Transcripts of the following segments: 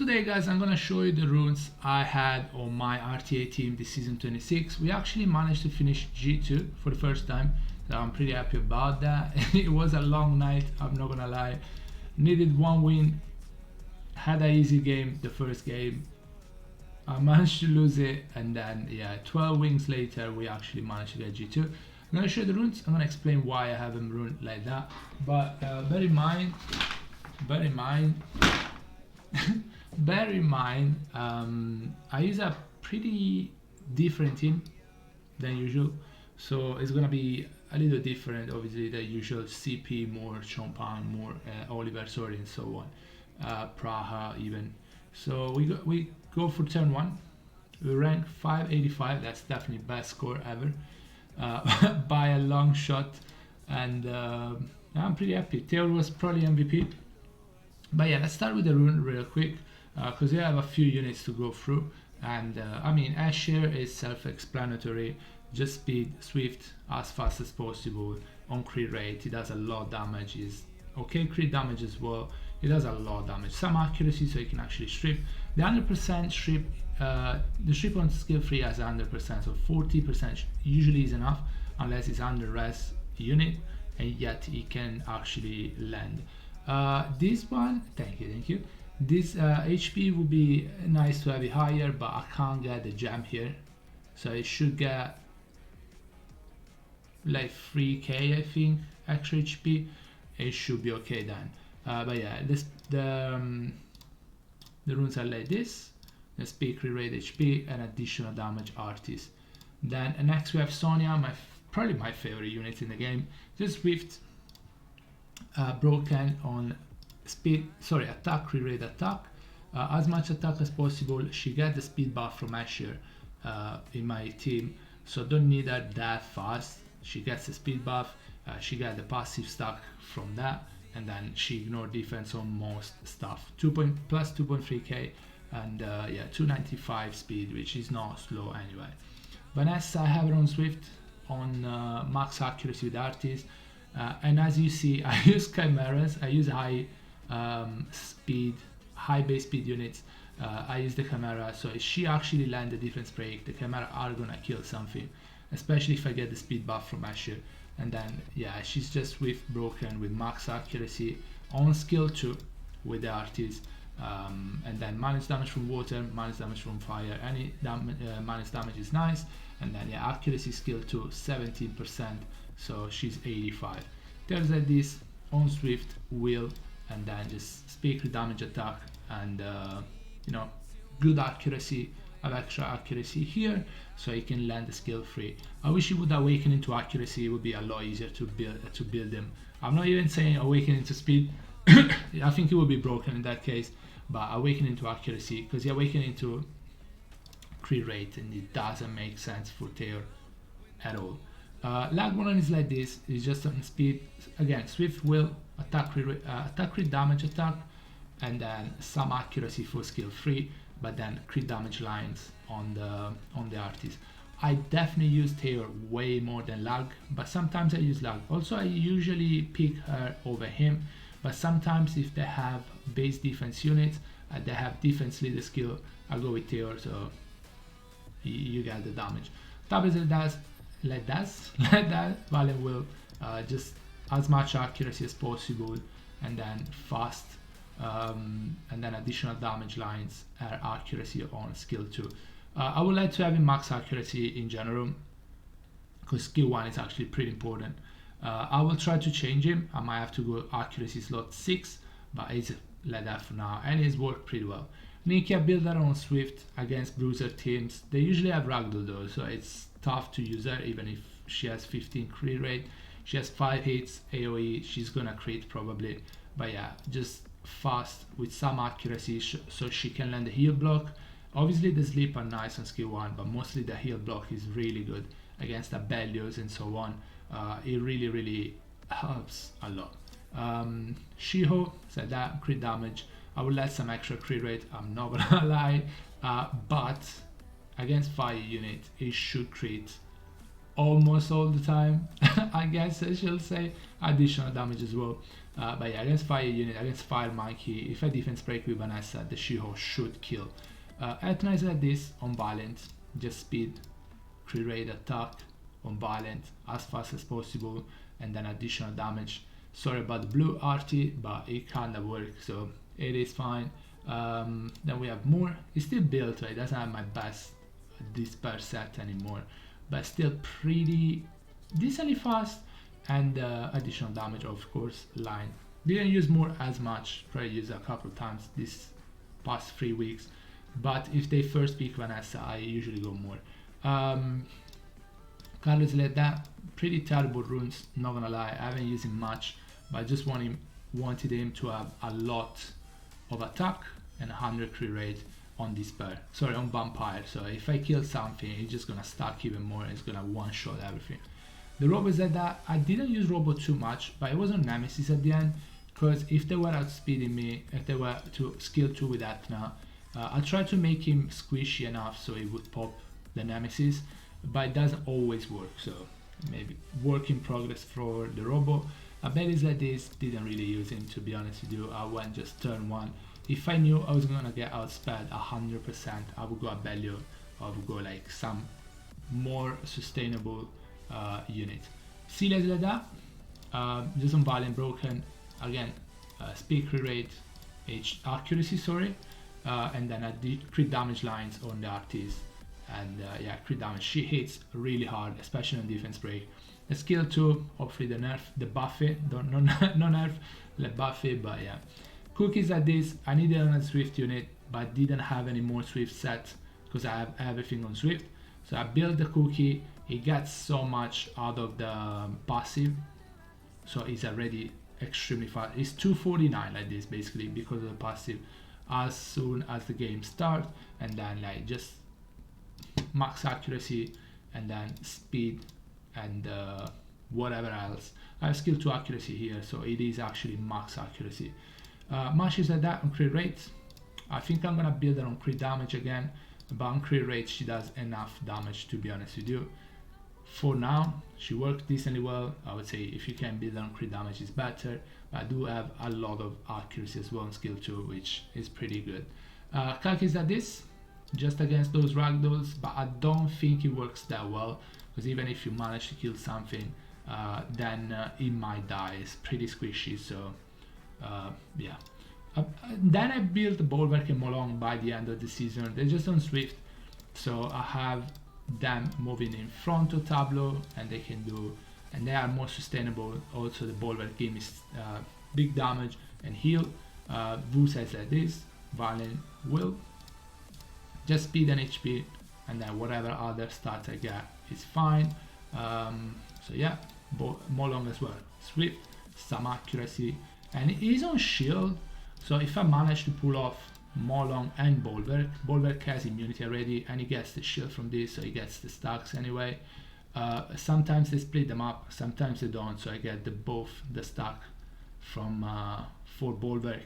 Today guys, I'm gonna show you the runes I had on my RTA team this season 26. We actually managed to finish G2 for the first time, so I'm pretty happy about that. It was a long night, I'm not gonna lie. Needed one win, had an easy game, the first game. I managed to lose it, and then yeah, 12 wins later we actually managed to get G2. I'm gonna show you the runes, I'm gonna explain why I have them runed like that, but bear in mind, I use a pretty different team than usual, so it's gonna be a little different. Obviously, the usual CP, more Champagne, more Oliver, Sorry, and so on, Praha even. So we go for turn one. We rank 585. That's definitely best score ever by a long shot, and I'm pretty happy. Theo was probably MVP. But yeah, let's start with the rune real quick, because we have a few units to go through, and I mean, Asher is self-explanatory. Just speed, swift, as fast as possible. On crit rate, he does a lot of damage. He's okay crit damage as well. He does a lot of damage. Some accuracy, so he can actually strip. The 100% strip, the strip on skill 3 has 100%, so 40% usually is enough, unless it's under res unit, and yet he can actually land. This one, thank you. This HP would be nice to have it higher, but I can't get the gem here, so it should get like 3k, I think, extra HP. It should be okay then. But yeah, the runes are like this. The speed, crit rate, HP, and additional damage Artis. Then next we have Sonya, probably my favorite unit in the game. Just swift, broken on speed, attack, crit rate, attack, as much attack as possible. She got the speed buff from Asher in my team, so don't need her that fast. She gets the speed buff, she got the passive stack from that, and then she ignored defense on most stuff. Plus 2.3k, and yeah, 295 speed, which is not slow anyway. Vanessa, I have her on swift, on max accuracy with Artis. And as you see, I use chimeras. I use high base speed units. I use the chimera, so if she actually lands the defense break, the chimera are gonna kill something, especially if I get the speed buff from Asher. And then yeah, she's just swift, broken with max accuracy on skill 2 with the Artis. And then minus damage from water, minus damage from fire. Any minus damage is nice. And then yeah, accuracy skill 2 17%. So she's 85. There's like this on swift, wheel, and then just speed with damage attack, and you know, good accuracy. I have extra accuracy here, so you can land the skill 3. I wish it would awaken into accuracy. It would be a lot easier to build them. I'm not even saying awaken into speed. I think it would be broken in that case, but awaken into accuracy, because you awaken into crit rate, and it doesn't make sense for Theo at all. Lag one is like this. It's just on speed, again, swift, will, attack crit damage attack, and then some accuracy for skill 3, but then crit damage lines on the Artis. I definitely use Theo way more than lag, but sometimes I use lag. Also, I usually pick her over him, but sometimes if they have base defense units, they have defense leader skill, I go with Theo, so you get the damage. Doubles it does like that. Valen will just as much accuracy as possible, and then fast, and then additional damage lines are accuracy on skill 2. I would like to have a max accuracy in general, because skill 1 is actually pretty important. I will try to change him. I might have to go accuracy slot 6, but it's like that for now, and it's worked pretty well. Nikia build her on swift against bruiser teams. They usually have ragdoll though, so it's tough to use her even if she has 15 crit rate. She has 5 hits AoE, she's gonna crit probably, but yeah, just fast with some accuracy, so she can land the heal block. Obviously the sleep are nice on skill 1, but mostly the heal block is really good against the Bellios and so on. It really helps a lot. Shiho, so that crit damage, I will let some extra crit rate, I'm not gonna lie, but against fire unit it should crit almost all the time. I guess I shall say additional damage as well. But yeah, against fire unit, against fire monkey, if I defense break with Vanessa, the She-Hulk should kill. Etna is like this on violent, just speed, crit rate, attack on violent as fast as possible, and then additional damage. Sorry about the blue Artie, but it kinda works, so it is fine. Then we have more. It's still built, so it doesn't have my best Despair set anymore, but still pretty decently fast, and additional damage, of course. Line didn't use more as much, probably used a couple of times this past 3 weeks, but if they first pick Vanessa, I usually go more. Carlos like that, pretty terrible runes, not gonna lie. I haven't used him much, but I just wanted him to have a lot of attack and 100 crit rate on Despair, sorry, on Vampire. So if I kill something, it's just gonna stack even more, and it's gonna one-shot everything. The Robo is like that. I didn't use Robo too much, but it was on Nemesis at the end, because if they were outspeeding me, if they were to skill 2 with Etna, I tried to make him squishy enough so it would pop the Nemesis, but it doesn't always work, so maybe work in progress for the Robo. A Bellies like this, didn't really use him, to be honest with you. I went just turn 1. If I knew I was gonna get outsped 100%, I would go a Bellio, or I would go like some more sustainable unit. Celia is like that, just on Violent Broken, again, speed, crit rate, accuracy, sorry, and then I did crit damage lines on the Artis, and yeah, crit damage. She hits really hard, especially on defense break. The skill 2, hopefully the nerf, the buffy, no nerf, the buffy, but yeah. Cookies like this, I needed on a Swift unit, but didn't have any more Swift set because I have everything on Swift. So I built the cookie. It gets so much out of the passive, so it's already extremely fast. It's 249 like this basically because of the passive as soon as the game starts, and then like just max accuracy and then speed and whatever else. I have skill 2 accuracy here, so it is actually max accuracy. Mash is like that on crit rate. I think I'm gonna build her on crit damage again, but on crit rate she does enough damage, to be honest with you. For now, she worked decently well. I would say if you can build her on crit damage, it's better. But I do have a lot of accuracy as well on skill 2, which is pretty good. Calc is like this, just against those ragdolls, but I don't think it works that well, because even if you manage to kill something, then it might die. It's pretty squishy, so yeah. Then I built Bulwark and Molong by the end of the season. They're just on Swift, so I have them moving in front of Tableau, and they can do, and they are more sustainable. Also the Bulwark game is big damage and heal. Vu says like this, Violent Will, just speed and HP, and then whatever other stats I get is fine. So yeah, Molong as well, Swift, some accuracy, and it is on shield, so if I manage to pull off Molong and Bulwark has immunity already, and he gets the shield from this, so he gets the stacks anyway. Sometimes they split them up, sometimes they don't, so I get both the stack from for Bulwark.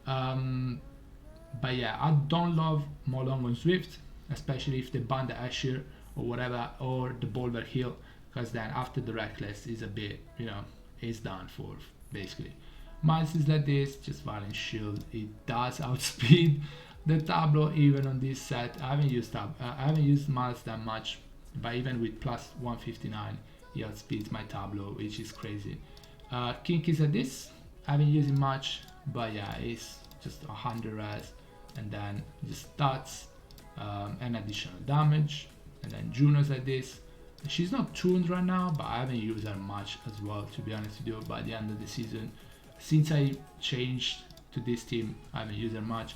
But yeah, I don't love Molong on Swift, especially if they ban the Asher or whatever, or the Bulwark heal, because then after the Reckless is a bit, you know, it's done for basically. Miles is like this, just Violent Shield. It does outspeed the Tableau even on this set. I haven't used Miles that much, but even with plus 159, he outspeeds my Tableau, which is crazy. Kink is like this. I haven't used it much, but yeah, it's just 100 res, and then just stats and additional damage. And then Juno's like this. She's not tuned right now, but I haven't used her much as well, to be honest with you. By the end of the season, since I changed to this team, I haven't used her much.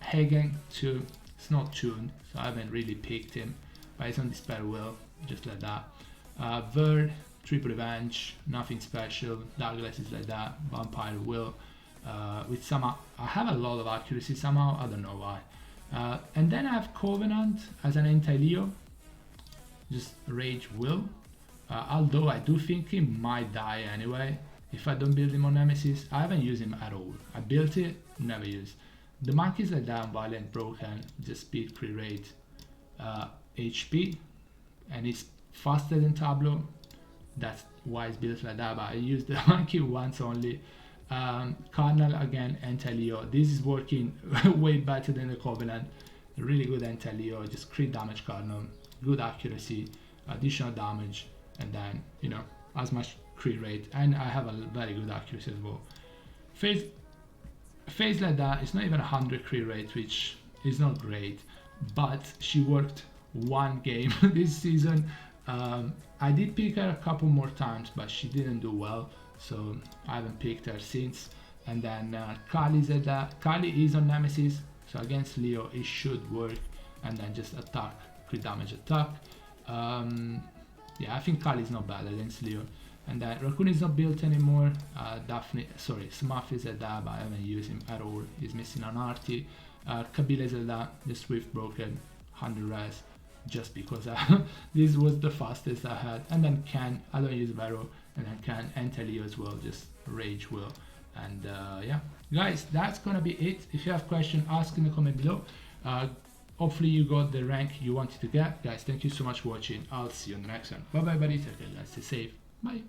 Hagen too, it's not tuned, so I haven't really picked him, but it's on Despair Will, just like that. Verd, Triple Revenge, nothing special. Douglas is like that. Vampire Will, with some, I have a lot of accuracy somehow, I don't know why. And then I have Covenant as an anti-Leo, just Rage Will, although I do think he might die anyway if I don't build him on Nemesis. I haven't used him at all. I built it, never used. The monkeys are down, Violent Broken, just speed, crit rate, HP, and it's faster than Tableau. that's why it's built like that, but I used the 1Q once only. Cardinal again, anti-Leo. This is working way better than the Covenant. Really good anti-Leo, just crit damage Cardinal, good accuracy, additional damage, and then, you know, as much crit rate, and I have a very good accuracy as well. Phase like that, it's not even 100 crit rate, which is not great, but she worked one game this season. I did pick her a couple more times, but she didn't do well, so I haven't picked her since. And then Kali's at that. Kali is on Nemesis, so against Leo it should work, and then just attack, crit damage attack. Yeah, I think Kali is not bad against Leo. And then Raccoon is not built anymore. Smuff is at that, but I haven't used him at all. He's missing an Artis. Kabila is at that, the Swift broken, 100 res, just because this was the fastest I had. And then Ken, I don't use Vero, and then Ken and Telio as well, just Rage Will. And yeah, guys, that's gonna be it. If you have questions, ask in the comment below. Hopefully you got the rank you wanted to get. Guys, thank you so much for watching. I'll see you on the next one. Bye bye buddy, take care guys, stay safe, bye.